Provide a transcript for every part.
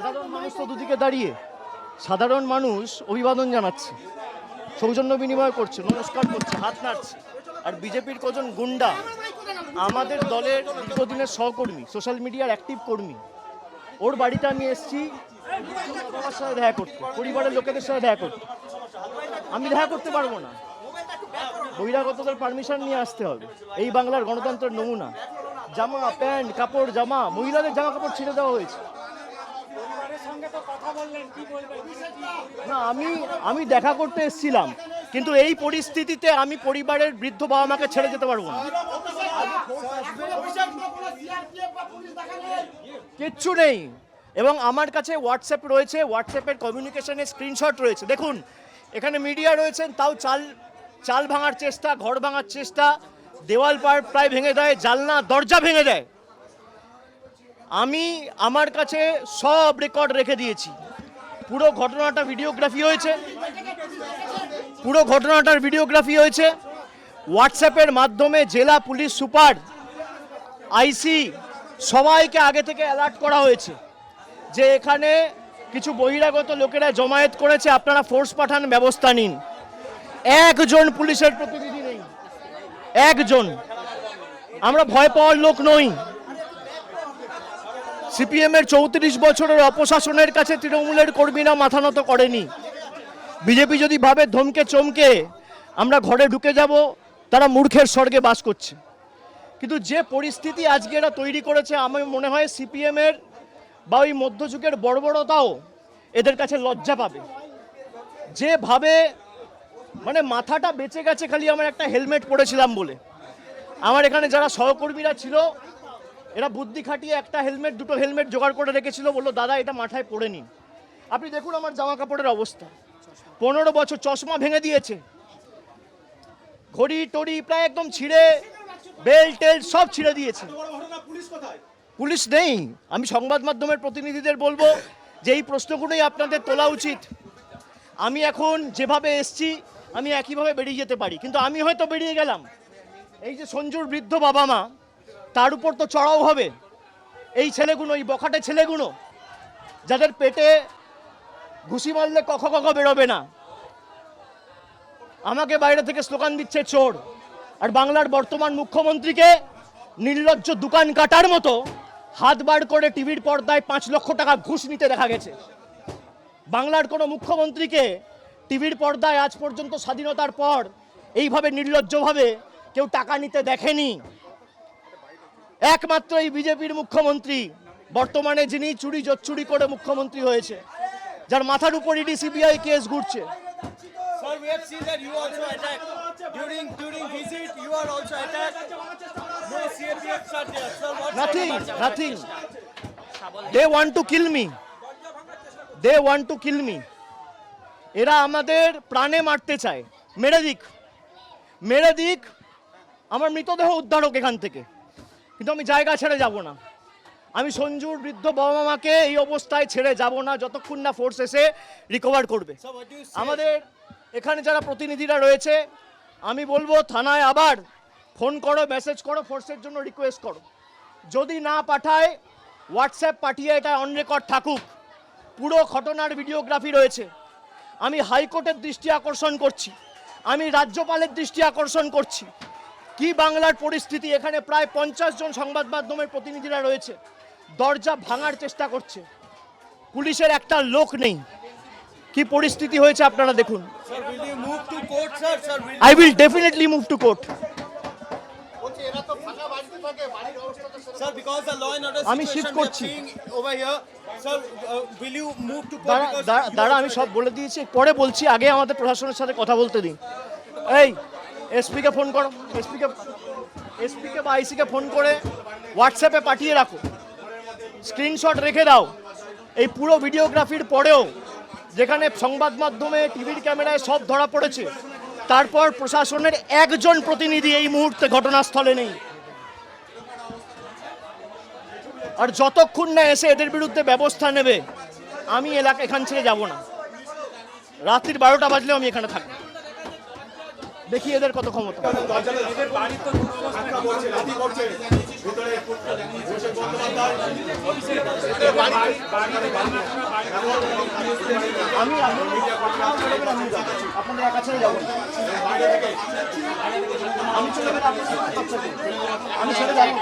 সাধারণ মানুষ তো দুদিকে দাঁড়িয়ে, সাধারণ মানুষ অভিবাদন জানাচ্ছে, সৌজন্য বিনিময় করছে, নমস্কার করছে, হাত নাড়ছে। আর বিজেপির কজন গুন্ডা আমাদের দলের দীর্ঘদিনের সহকর্মী, সোশ্যাল মিডিয়ার অ্যাক্টিভ কর্মী, ওর বাড়িতে আমি এসেছি বাবার সাথে দেখা করতে, পরিবারের লোকেদের সাথে দেখা করতে। আমি দেখা করতে পারবো না, বহিরাগতদের পারমিশন নিয়ে আসতে হবে। এই বাংলার গণতন্ত্রের নমুনা। জামা, প্যান্ট, কাপড়, জামা, মহিলাদের জামা কাপড় ছিঁড়ে দেওয়া হয়েছে। না, আমি দেখা করতে এসেছিলাম, কিন্তু এই পরিস্থিতিতে আমি পরিবারের বৃদ্ধ বাবা মাকে ছেড়ে যেতে পারবো না। কিচ্ছু নেই। এবং আমার কাছে হোয়াটসঅ্যাপ রয়েছে, হোয়াটসঅ্যাপের কমিউনিকেশনের স্ক্রিনশট রয়েছে। দেখুন, এখানে মিডিয়া রয়েছেন, তাও চাল ভাঙার চেষ্টা, ঘর ভাঙার চেষ্টা, দেওয়াল প্রায় ভেঙে দেয়, জানলা দরজা ভেঙে দেয়। আমি আমার কাছে সব রেকর্ড রেখে দিয়েছি। পুরো ঘটনাটা ভিডিওগ্রাফি হয়েছে, হোয়াটসঅ্যাপের মাধ্যমে জেলা পুলিশ সুপার, আইসি সবাইকে আগে থেকে অ্যালার্ট করা হয়েছে যে এখানে কিছু বহিরাগত লোকেরা জমায়েত করেছে, আপনারা ফোর্স পাঠান, ব্যবস্থা নিন। একজন পুলিশের প্রতিনিধি নেই, একজন। আমরা ভয় পাওয়ার লোক নই। সিপিএম এর 34 বছরের অপশাসনের কাছে তৃণমূলের কর্মীরা মাথা নত করেনি। বিজেপি যদি ভাবে ধমকে চমকে আমরা ঘরে ঢুকে যাব, তারা মূর্খের স্বর্গে বাস করছে। কিন্তু যে পরিস্থিতি আজকে এরা তৈরি করেছে, আমার মনে হয় সিপিএম এর বা ওই মধ্যযুগের বর্বরতাও এদের কাছে লজ্জা পাবে। যেভাবে মানে মাথাটা বেঁচে গেছে খালি আমার একটা হেলমেট পরেছিলাম বলে। আমার এখানে যারা সহকর্মীরা ছিল, এরা বুদ্ধি খাটিয়ে একটা হেলমেট, দুটো হেলমেট জোগাড় করে রেখেছিল, বললো দাদা এটা মাথায় পরে নিন। আপনি দেখুন আমার জামা কাপড়ের অবস্থা। 15 বছর, চশমা ভেঙে দিয়েছে, ঘড়ি টড়ি প্রায় একদম ছিঁড়ে, বেল্ট টেল্ট সব ছিঁড়ে দিয়েছে। পুলিশ নেই। আমি সংবাদ মাধ্যমের প্রতিনিধিদের বলবো যে এই প্রশ্নগুলোই আপনাদের তোলা উচিত। আমি এখন যেভাবে এসছি আমি একইভাবে বেরিয়ে যেতে পারি, কিন্তু আমি হয়তো বেরিয়ে গেলাম, এই যে সঞ্জুর বৃদ্ধ বাবা মা, তার উপর তো চড়াও হবে এই ছেলেগুলো, এই বখাটে ছেলেগুলো, যাদের পেটে ঘুষি মারলে কখ বেরোবে না। আমাকে বাইরে থেকে স্লোগান দিচ্ছে চোর, আর বাংলার বর্তমান মুখ্যমন্ত্রীকে নির্লজ্জ দোকান কাটার মতো হাত বার করে টিভির পর্দায় 5 লক্ষ টাকা ঘুষ নিতে দেখা গেছে। বাংলার কোনো মুখ্যমন্ত্রীকে টিভির পর্দায় আজ পর্যন্ত স্বাধীনতার পর এইভাবে নির্লজ্জভাবে কেউ টাকা নিতে দেখেনি। একমাত্র এই বিজেপির মুখ্যমন্ত্রী বর্তমানে, যিনি চুরি করে মুখ্যমন্ত্রী হয়েছে, যার মাথার উপর ইডি সিবিআই কেস ঘুরছে। Sir, we have seen that you also attacked during visit. You are also attacked. No CAPF shot there. Sir, what? Nothing. They want to kill me. এরা আমাদের প্রাণে মারতে চায়। মেরে দিক, আমার মৃতদেহ উদ্ধার হোক এখান থেকে, কিন্তু আমি জায়গা ছেড়ে যাব না। আমি সঞ্জুর বৃদ্ধ বাবা মাকে এই অবস্থায় ছেড়ে যাব না যতক্ষণ না ফোর্স এসে রিকভার করবে। আমাদের এখানে যারা প্রতিনিধিরা রয়েছে, আমি বলবো থানায় আবার ফোন করো, মেসেজ করো, ফোর্সের জন্য রিকোয়েস্ট করো। যদি না পাঠায় হোয়াটসঅ্যাপ পাঠিয়ে এটা অন রেকর্ড থাকুক। পুরো ঘটনার ভিডিওগ্রাফি রয়েছে। আমি হাইকোর্টের দৃষ্টি আকর্ষণ করছি, আমি রাজ্যপালের দৃষ্টি আকর্ষণ করছি। কি বাংলার পরিস্থিতি, এখানে প্রায় 50 জন সংবাদ মাধ্যমের প্রতিনিধিরা রয়েছে, দরজা ভাঙার চেষ্টা করছে, পুলিশের একটা লোক নেই। কি পরিস্থিতি হয়েছে আপনারা দেখুন। I will definitely move to court. Sir, because the law and order আমি শিফট করছি over here, sir, will you move to court? দাঁড়া, আমি সব বলে দিয়েছি, পরে বলছি, আগে আমাদের প্রশাসনের সাথে কথা বলতে দিন। এই এসপিকে ফোন করো, এসপিকে বা আইসিকে ফোন করে হোয়াটসঅ্যাপে পাঠিয়ে রাখো, স্ক্রিনশট রেখে দাও। এই পুরো ভিডিওগ্রাফির পরেও যেখানে সংবাদ মাধ্যমে, টিভির ক্যামেরায় সব ধরা পড়েছে, তারপর প্রশাসনের একজন প্রতিনিধি এই মুহূর্তে ঘটনাস্থলে নেই। আর যতক্ষণ না এসে এদের বিরুদ্ধে ব্যবস্থা নেবে, আমি এখান ছেড়ে যাব না। রাত্রির 12টা বাজলেও আমি এখানে থাকবো। দেখি এদের কত ক্ষমতা। আমি আপনাদের একা ছেড়ে যাবো, আমি চলে গেলে আমি ছেড়ে যাবো।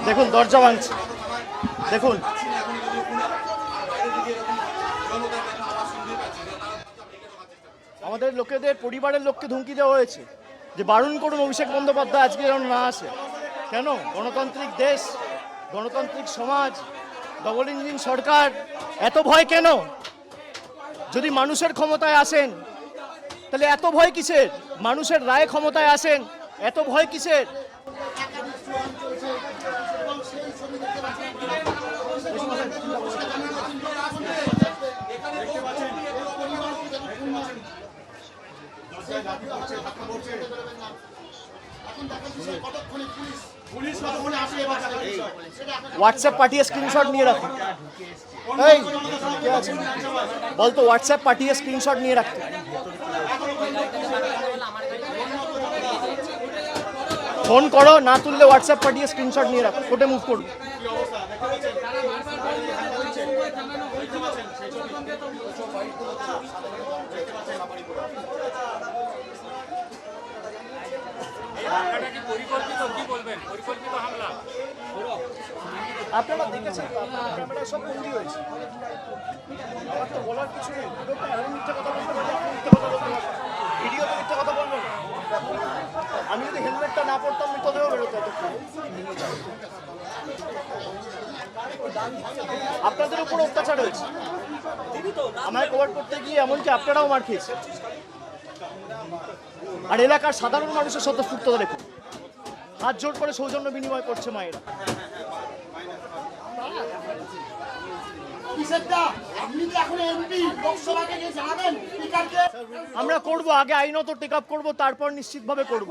দেখুন দরজা ভাঙছে, দেখুন আমাদের লোকেদের পরিবারের লোককে ধমকি দেওয়া হয়েছে যে বারণ করুন অভিষেক বন্দ্যোপাধ্যায় আজকে যেন না আসে। কেন? গণতান্ত্রিক দেশ, গণতান্ত্রিক সমাজ, ডবল ইঞ্জিন সরকার, এত ভয় কেন? যদি মানুষের ক্ষমতায় আসেন তাহলে এত ভয় কিসের? মানুষের রায়ে ক্ষমতায় আসেন, এত ভয় কিসের? হোয়াটসঅ্যাপ পাঠিয়ে স্ক্রিনশট নিয়ে রাখুন। এই কে আছে বলতো, হোয়াটসঅ্যাপ পাঠিয়ে স্ক্রিনশট নিয়ে রাখতে। ফোন করো, না তুললে হোয়াটসঅ্যাপ পাঠিয়ে স্ক্রিনশট নিয়ে রাখো, কোর্টে মুভ করবো। আপনারা দেখেছেন ক্যামেরা সব বন্দী হয়েছে, আমার তো বলার কিছু নেই। আমি মিথ্যে কথা বলতে পারি, মিথ্যে কথা বলতে পারি, ভিডিওতে মিথ্যে কথা বলবো না। আমি যদি হেলমেটটা না পড়তাম মৃতদেহ বেরোতো এতক্ষণ। আপনাদের উপর অত্যাচার হয়েছে, আমায় কভার করতে গিয়ে এমনকি আপনারাও মার খেয়েছে। আর এলাকার সাধারণ মানুষের স্বতঃস্ফূর্ততা দেখুন, হাত জোর করে সৌজন্য বিনিময় করছে মায়েরা। আমরা করব, আগে আইনত টেক আপ করবো, তারপর নিশ্চিতভাবে করব।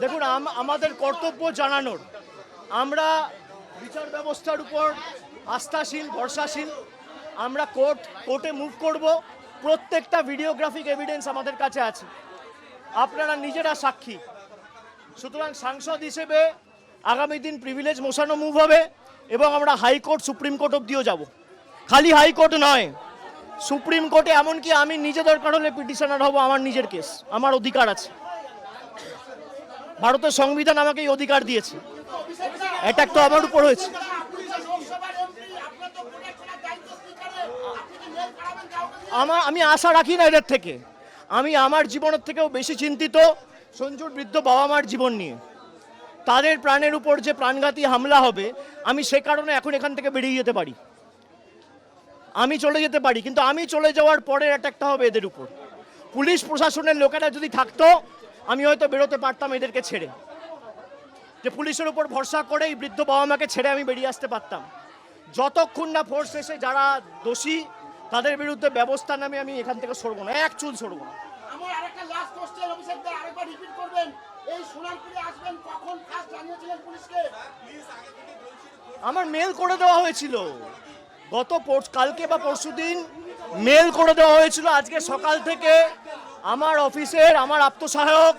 দেখুন আমাদের কর্তব্য জানানোর, আমরা বিচার ব্যবস্থার উপর আস্থাশীল, ভরসাশীল। আমরা কোর্টে মুভ করব, প্রত্যেকটা ভিডিওগ্রাফিক এভিডেন্স আমাদের কাছে আছে, আপনারা নিজেরা সাক্ষী। সুতরাং সাংসদ হিসেবে আগামী দিন প্রিভিলেজ মোশনও মুভ হবে এবং আমরা হাইকোর্ট, সুপ্রিম কোর্ট অবধিও যাব। খালি হাইকোর্ট নয়, সুপ্রিম কোর্টে, এমনকি আমি নিজে দরকার হলে পিটিশনার হব, আমার নিজের কেস, আমার অধিকার আছে। ভারতের সংবিধান আমাকে এই অধিকার দিয়েছে, অ্যাটাক তো আমার উপর হয়েছে। আমি আশা রাখি না এদের থেকে, আমি আমার জীবনের থেকেও বেশি চিন্তিত সঞ্জুর বৃদ্ধ বাবা মার জীবন নিয়ে। তাদের প্রাণের উপর যে প্রাণঘাতী হামলা হবে, আমি সে কারণে এখন এখান থেকে বেরিয়ে যেতে পারি, আমি চলে যেতে পারি, কিন্তু আমি চলে যাওয়ার পরের অ্যাটাকটা হবে এদের উপর। পুলিশ প্রশাসনের লোকেরা যদি থাকতো, আমি হয়তো বেরোতে পারতাম এদেরকে ছেড়ে, যে পুলিশের উপর ভরসা করে এই বৃদ্ধ বাবা মাকে ছেড়ে আমি বেরিয়ে আসতে পারতাম। যতক্ষণ না ফোর্স এসে যারা দোষী তাদের বিরুদ্ধে ব্যবস্থা নামে আমি এখান থেকে সরবো না, এক চুল সরবো না। আমার আরেকটা লাস্ট কোশ্চেন, অভিষেক দা আরেকবার রিপিট করবেন, এই সোনারপুরে আসবেন কখন ফার্স্ট জানিয়েছিলেন পুলিশকে? আমার মেল করে দেওয়া হয়েছিল, কালকে বা পরশুদিন মেল করে দেওয়া হয়েছিল। আজকে সকাল থেকে আমার অফিসের আমার আত্মসহায়ক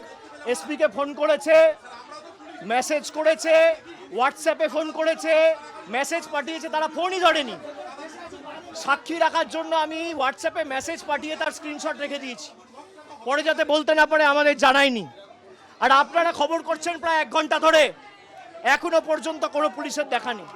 এসপিকে ফোন করেছে, মেসেজ করেছে, হোয়াটসঅ্যাপে ফোন করেছে, মেসেজ পাঠিয়েছে, তারা ফোনই ধরেনি। সাক্ষী রাখার জন্য আমি হোয়াটসঅ্যাপে মেসেজ পাঠিয়ে তার স্ক্রিনশট রেখে দিয়েছি, পরে যাতে বলতে না পারে আমাদের জানায়নি। আর আপনারা খবর করছেন প্রায় 1 ঘন্টা ধরে, এখনো পর্যন্ত কোনো পুলিশের দেখা নেই।